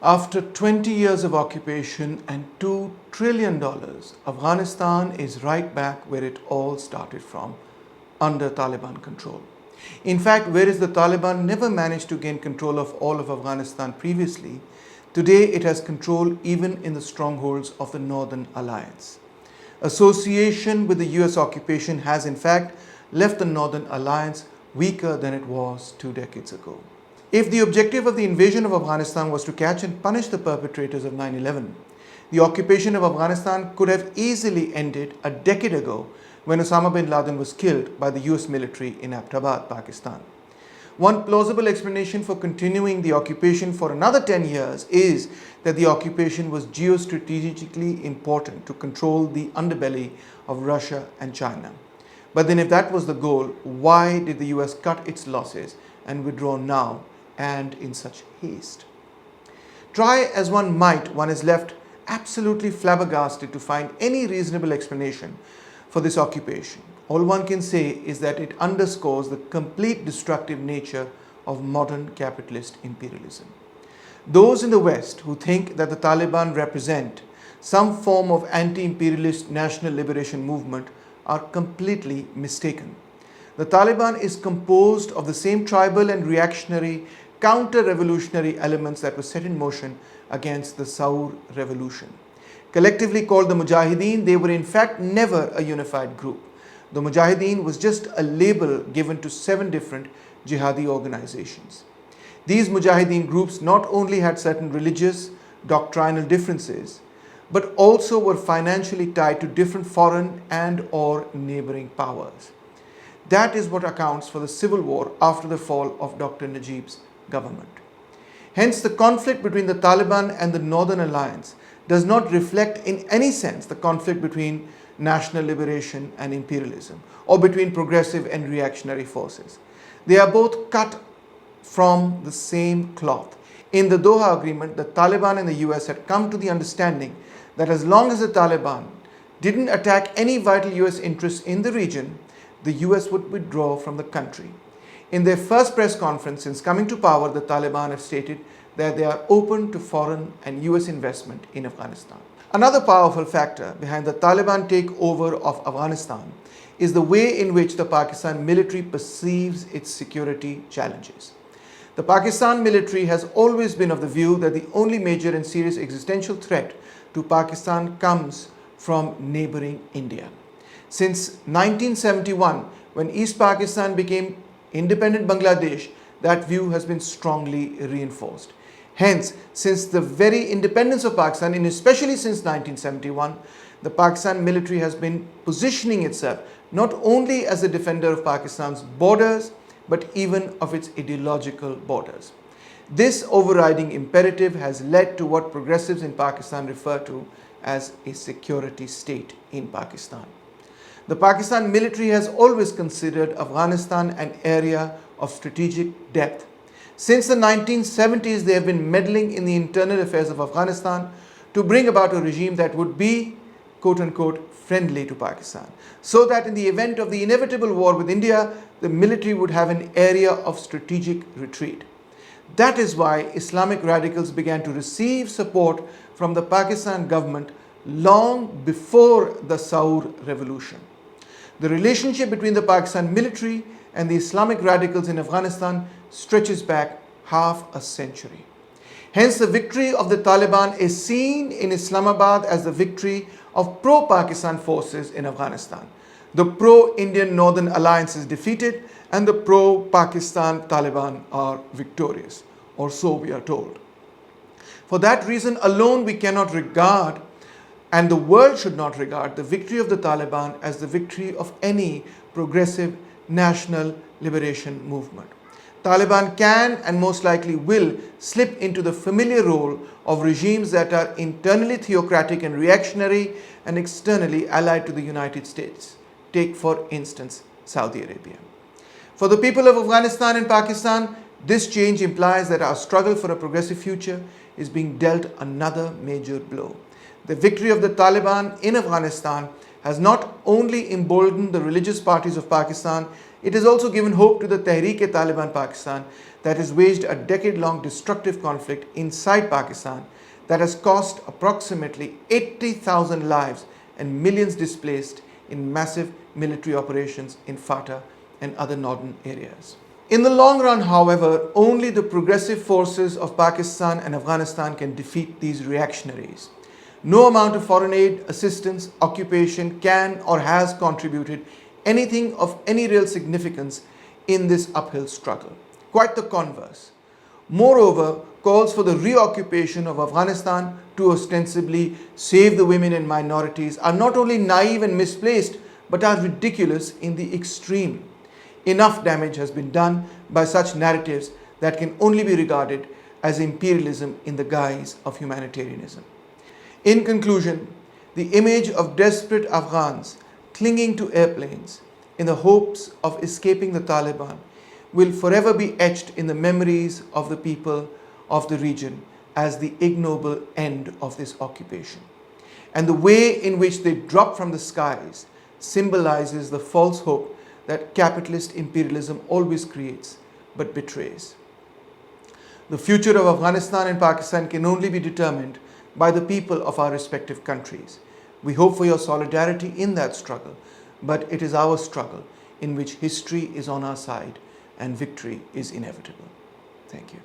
After 20 years of occupation and $2 trillion, Afghanistan is right back where it all started from, under Taliban control. In fact, whereas the Taliban never managed to gain control of all of Afghanistan previously, today it has control even in the strongholds of the Northern Alliance. Association with the US occupation has in fact left the Northern Alliance weaker than it was 2 decades ago. If the objective of the invasion of Afghanistan was to catch and punish the perpetrators of 9/11, the occupation of Afghanistan could have easily ended a decade ago when Osama bin Laden was killed by the US military in Abbottabad, Pakistan. One plausible explanation for continuing the occupation for another 10 years is that the occupation was geostrategically important to control the underbelly of Russia and China. But then if that was the goal, why did the US cut its losses and withdraw now and in such haste? Try as one might, one is left absolutely flabbergasted to find any reasonable explanation for this occupation. All one can say is that it underscores the complete destructive nature of modern capitalist imperialism. Those in the West who think that the Taliban represent some form of anti-imperialist national liberation movement are completely mistaken. The Taliban is composed of the same tribal and reactionary counter-revolutionary elements that were set in motion against the Saur revolution. Collectively called the Mujahideen, they were in fact never a unified group. The Mujahideen was just a label given to 7 different jihadi organizations. These Mujahideen groups not only had certain religious, doctrinal differences, but also were financially tied to different foreign and or neighboring powers. That is what accounts for the civil war after the fall of Dr. Najib's government. Hence, the conflict between the Taliban and the Northern Alliance does not reflect in any sense the conflict between national liberation and imperialism, or between progressive and reactionary forces. They are both cut from the same cloth. In the Doha Agreement, the Taliban and the US had come to the understanding that as long as the Taliban didn't attack any vital US interests in the region, the US would withdraw from the country. In their first press conference since coming to power, the Taliban have stated that they are open to foreign and US investment in Afghanistan. Another powerful factor behind the Taliban takeover of Afghanistan is the way in which the Pakistan military perceives its security challenges. The Pakistan military has always been of the view that the only major and serious existential threat to Pakistan comes from neighboring India. Since 1971, when East Pakistan became independent Bangladesh, that view has been strongly reinforced. Hence, since the very independence of Pakistan, and especially since 1971, the Pakistan military has been positioning itself not only as a defender of Pakistan's borders, but even of its ideological borders. This overriding imperative has led to what progressives in Pakistan refer to as a security state in Pakistan. The Pakistan military has always considered Afghanistan an area of strategic depth. Since the 1970s, they have been meddling in the internal affairs of Afghanistan to bring about a regime that would be, quote-unquote, friendly to Pakistan, so that in the event of the inevitable war with India, the military would have an area of strategic retreat. That is why Islamic radicals began to receive support from the Pakistan government long before the Saur revolution. The relationship between the Pakistan military and the Islamic radicals in Afghanistan stretches back half a century. Hence, the victory of the Taliban is seen in Islamabad as the victory of pro-Pakistan forces in Afghanistan. The pro-Indian Northern Alliance is defeated and the pro-Pakistan Taliban are victorious, or so we are told. For that reason alone, we cannot regard, and the world should not regard, the victory of the Taliban as the victory of any progressive national liberation movement. Taliban can and most likely will slip into the familiar role of regimes that are internally theocratic and reactionary and externally allied to the United States. Take, for instance, Saudi Arabia. For the people of Afghanistan and Pakistan, this change implies that our struggle for a progressive future is being dealt another major blow. The victory of the Taliban in Afghanistan has not only emboldened the religious parties of Pakistan It has also given hope to the Tehreek-e-Taliban Pakistan that has waged a decade-long destructive conflict inside Pakistan that has cost approximately 80,000 lives and millions displaced in massive military operations in FATA and other northern areas. In the long run, however, only the progressive forces of Pakistan and Afghanistan can defeat these reactionaries. No amount of foreign aid, assistance, occupation can or has contributed anything of any real significance in this uphill struggle. Quite the converse. Moreover, calls for the reoccupation of Afghanistan to ostensibly save the women and minorities are not only naive and misplaced, but are ridiculous in the extreme. Enough damage has been done by such narratives that can only be regarded as imperialism in the guise of humanitarianism. In conclusion, the image of desperate Afghans clinging to airplanes in the hopes of escaping the Taliban will forever be etched in the memories of the people of the region as the ignoble end of this occupation. And the way in which they drop from the skies symbolizes the false hope that capitalist imperialism always creates but betrays. The future of Afghanistan and Pakistan can only be determined by the people of our respective countries. We hope for your solidarity in that struggle, but it is our struggle in which history is on our side and victory is inevitable. Thank you.